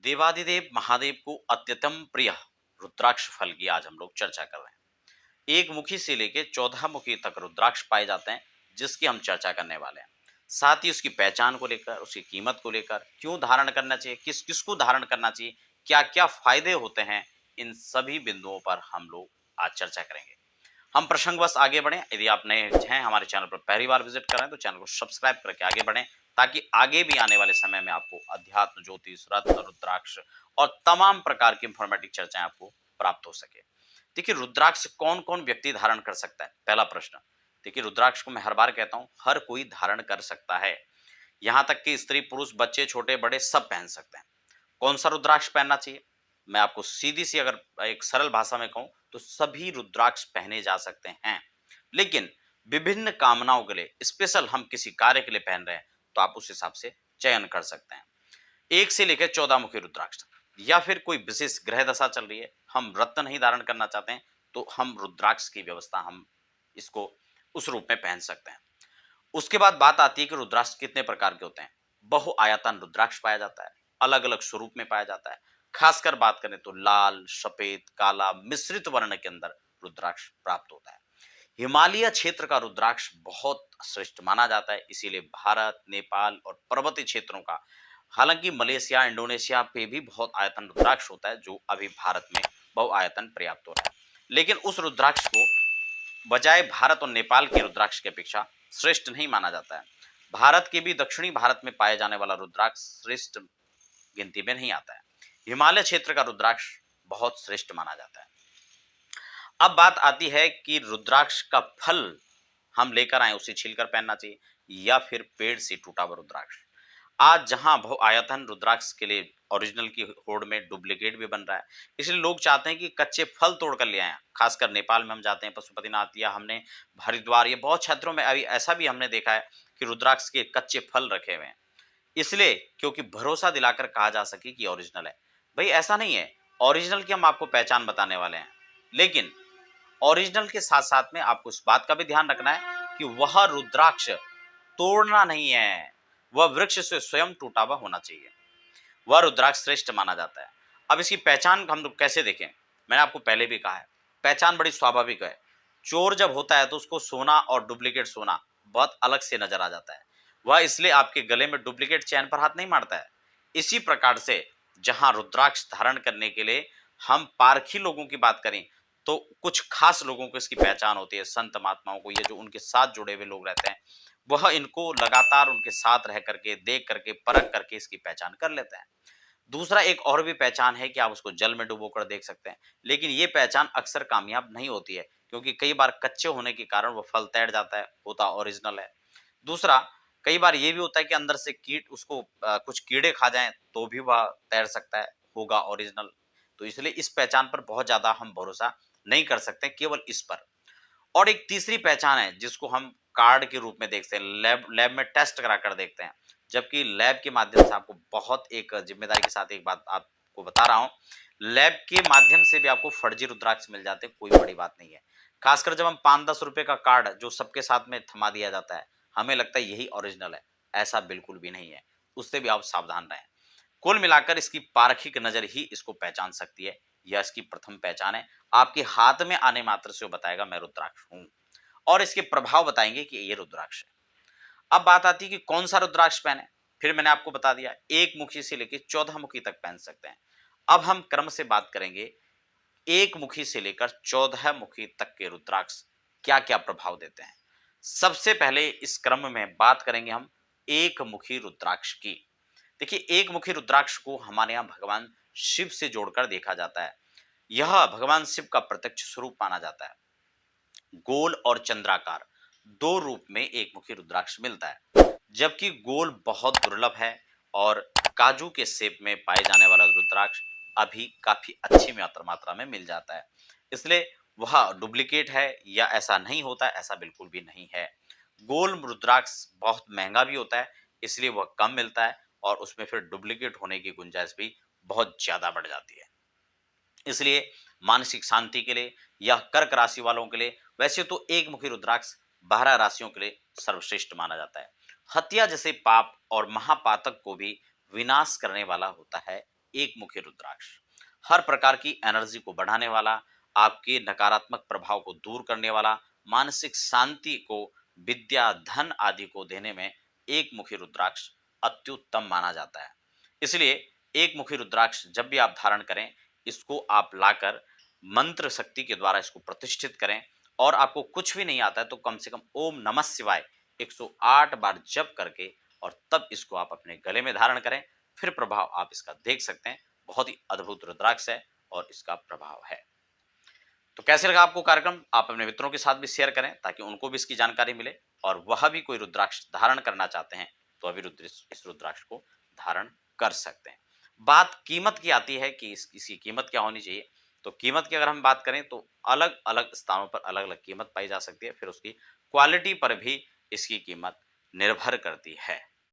देवादिदेव महादेव को अत्यतम प्रिय रुद्राक्ष फल की आज हम लोग चर्चा कर रहे हैं। एक मुखी से लेकर 14 मुखी तक रुद्राक्ष पाए जाते हैं, जिसकी हम चर्चा करने वाले हैं। साथ ही उसकी पहचान को लेकर, उसकी कीमत को लेकर, क्यों धारण करना चाहिए, किस किस को धारण करना चाहिए, क्या क्या फायदे होते हैं, इन सभी बिंदुओं पर हम लोग आज चर्चा करेंगे। हम प्रसंगवश आगे बढ़ें। यदि आप नए हैं, हमारे चैनल पर पहली बार विजिट कर रहे हैं, तो चैनल को सब्सक्राइब करके आगे बढ़ें, ताकि आगे भी आने वाले समय में आपको अध्यात्म, ज्योतिष, रत्न, रुद्राक्ष और तमाम प्रकार की इंफॉर्मेटिव चर्चाएं आपको प्राप्त हो सके। देखिए, रुद्राक्ष कौन कौन व्यक्ति धारण कर सकता है? पहला प्रश्न। देखिए, रुद्राक्ष को मैं हर बार कहता हूं, हर कोई धारण कर सकता है। यहां तक कि स्त्री, पुरुष, बच्चे, छोटे बड़े सब पहन सकते हैं। कौन सा रुद्राक्ष पहनना चाहिए? मैं आपको सीधी सी अगर एक सरल भाषा में कहूं, तो सभी रुद्राक्ष पहने जा सकते हैं। लेकिन विभिन्न कामनाओं के लिए, स्पेशल हम किसी कार्य के लिए पहन रहे हैं, तो आप उस हिसाब से चयन कर सकते हैं। 1 से लेकर 14 मुखी रुद्राक्ष तक, या फिर कोई विशेष ग्रह दशा चल रही है, हम रत्न नहीं धारण करना चाहते हैं, तो हम रुद्राक्ष की व्यवस्था हम इसको उस रूप में पहन सकते हैं। उसके बाद बात आती है कि रुद्राक्ष कितने प्रकार के होते हैं। बहुआयतन रुद्राक्ष पाया जाता है, अलग अलग स्वरूप में पाया जाता है। खासकर बात करें तो लाल, सफेद, काला, मिश्रित वर्ण के अंदर रुद्राक्ष प्राप्त होता है। हिमालय क्षेत्र का रुद्राक्ष बहुत श्रेष्ठ माना जाता है, इसीलिए भारत, नेपाल और पर्वतीय क्षेत्रों का, हालांकि मलेशिया, इंडोनेशिया पे भी बहुत आयतन रुद्राक्ष होता है, जो अभी भारत में बहुआयतन पर्याप्त हो रहा है। लेकिन उस रुद्राक्ष को बजाय भारत और नेपाल के रुद्राक्ष की अपेक्षा श्रेष्ठ नहीं माना जाता है। भारत के भी दक्षिणी भारत में पाए जाने वाला रुद्राक्ष श्रेष्ठ गिनती में नहीं आता है। हिमालय क्षेत्र का रुद्राक्ष बहुत श्रेष्ठ माना जाता है। अब बात आती है कि रुद्राक्ष का फल हम लेकर आए, उसे छीलकर पहनना चाहिए, या फिर पेड़ से टूटा हुआ रुद्राक्ष। आज जहां बहुआयतन रुद्राक्ष के लिए ओरिजिनल की होड़ में डुप्लीकेट भी बन रहा है, इसलिए लोग चाहते हैं कि कच्चे फल तोड़कर ले आए। खासकर नेपाल में हम जाते हैं, पशुपतिनाथ, या हमने हरिद्वार, ये बहुत क्षेत्रों में अभी ऐसा भी हमने देखा है कि रुद्राक्ष के कच्चे फल रखे हुए हैं, इसलिए क्योंकि भरोसा दिलाकर कहा जा सके कि ओरिजिनल है। भाई ऐसा नहीं है, ओरिजिनल की हम आपको पहचान बताने वाले हैं, लेकिन ओरिजिनल के साथ साथ में आपको इस बात का भी ध्यान रखना है कि वह रुद्राक्ष तोड़ना नहीं है, वह वृक्ष से स्वयं टूटा हुआ होना चाहिए। वह रुद्राक्ष श्रेष्ठ माना जाता है। अब इसकी पहचान हम लोग कैसे देखें? मैंने आपको पहले भी कहा है, पहचान बड़ी स्वाभाविक है। चोर जब होता है तो उसको सोना और डुप्लीकेट सोना बहुत अलग से नजर आ जाता है। वह इसलिए आपके गले में डुप्लीकेट चैन पर हाथ नहीं मारता है। इसी प्रकार से जहां रुद्राक्ष धारण करने के लिए हम पारखी लोगों की बात करें, तो कुछ खास लोगों को इसकी पहचान होती है। संत महात्माओं को, ये जो उनके साथ जुड़े हुए लोग रहते हैं, वह इनको लगातार उनके साथ रह करके, देख करके, परख करके इसकी पहचान कर लेते हैं। दूसरा एक और भी पहचान है कि आप उसको जल में डुबोकर देख सकते हैं, लेकिन ये पहचान अक्सर कामयाब नहीं होती है, क्योंकि कई बार कच्चे होने के कारण वो फल तैर जाता है, होता ओरिजिनल है। दूसरा, कई बार ये भी होता है कि अंदर से कीट उसको कुछ कीड़े खा जाएं तो भी वह तैर सकता है, होगा ओरिजिनल। तो इसलिए इस पहचान पर बहुत ज्यादा हम भरोसा नहीं कर सकते, केवल इस पर। और एक तीसरी पहचान है जिसको हम कार्ड के रूप में देखते हैं, लैब लैब में टेस्ट करा कर देखते हैं। जबकि लैब के माध्यम से आपको बहुत एक जिम्मेदारी के साथ एक बात आपको बता रहा हूं, लैब के माध्यम से भी आपको फर्जी रुद्राक्ष मिल जाते हैं, कोई बड़ी बात नहीं है। खासकर जब हम 5-10 रुपए का कार्ड जो सबके साथ में थमा दिया जाता है, हमें लगता है यही ओरिजिनल है। ऐसा बिल्कुल भी नहीं है, उससे भी आप सावधान रहें। कुल मिलाकर इसकी पारखिक नजर ही इसको पहचान सकती है, यह इसकी प्रथम पहचान है। आपके हाथ में आने मात्र से वो बताएगा मैं रुद्राक्ष हूं, और इसके प्रभाव बताएंगे कि ये रुद्राक्ष है। अब बात आती है कि कौन सा रुद्राक्ष पहने। फिर मैंने आपको बता दिया, 1 मुखी से लेकर 14 मुखी तक पहन सकते हैं। अब हम क्रम से बात करेंगे, 1 मुखी से लेकर 14 मुखी तक के रुद्राक्ष क्या क्या प्रभाव देते हैं। सबसे पहले इस क्रम में बात करेंगे हम 1 मुखी रुद्राक्ष की। देखिए, 1 मुखी रुद्राक्ष को हमारे यहाँ भगवान शिव से जोड़कर देखा जाता है। यह भगवान शिव का प्रत्यक्ष स्वरूप माना जाता है। गोल और चंद्राकार 2 रूप में 1 मुखी रुद्राक्ष मिलता है, जबकि गोल बहुत दुर्लभ है, और काजू के शेप में पाए जाने वाला रुद्राक्ष अभी काफी अच्छी मात्रा में मिल जाता है। इसलिए वह डुप्लीकेट है या ऐसा नहीं होता, ऐसा बिल्कुल भी नहीं है। गोल रुद्राक्ष बहुत महंगा भी होता है, इसलिए वह कम मिलता है, और उसमें फिर डुप्लीकेट होने की गुंजाइश भी बहुत ज्यादा बढ़ जाती है। इसलिए मानसिक शांति के लिए या कर्क राशि वालों के लिए, वैसे तो 1 मुखी रुद्राक्ष 12 राशियों के लिए सर्वश्रेष्ठ माना जाता है। हत्या जैसे पाप और महापातक को भी विनाश करने वाला होता है एक मुखी रुद्राक्ष हर प्रकार की एनर्जी को बढ़ाने वाला, आपके नकारात्मक प्रभाव को दूर करने वाला, मानसिक शांति को, विद्या, धन आदि को देने में एक मुखी रुद्राक्ष अत्युत्तम माना जाता है। इसलिए एक मुखी रुद्राक्ष जब भी आप धारण करें, इसको आप लाकर मंत्र शक्ति के द्वारा इसको प्रतिष्ठित करें, और आपको कुछ भी नहीं आता है तो कम से कम ओम नमः शिवाय 108 बार जप करके और तब इसको आप अपने गले में धारण करें। फिर प्रभाव आप इसका देख सकते हैं। बहुत ही अद्भुत रुद्राक्ष है और इसका प्रभाव है। तो कैसे लगा आपको कार्यक्रम? आप अपने मित्रों के साथ भी शेयर करें ताकि उनको भी इसकी जानकारी मिले और वह भी कोई रुद्राक्ष धारण करना चाहते हैं तो अभी इस रुद्राक्ष को धारण कर सकते हैं। बात कीमत की आती है कि इसकी कीमत क्या होनी चाहिए। तो कीमत की अगर हम बात करें तो अलग अलग स्थानों पर अलग अलग कीमत पाई जा सकती है। फिर उसकी क्वालिटी पर भी इसकी कीमत निर्भर करती है।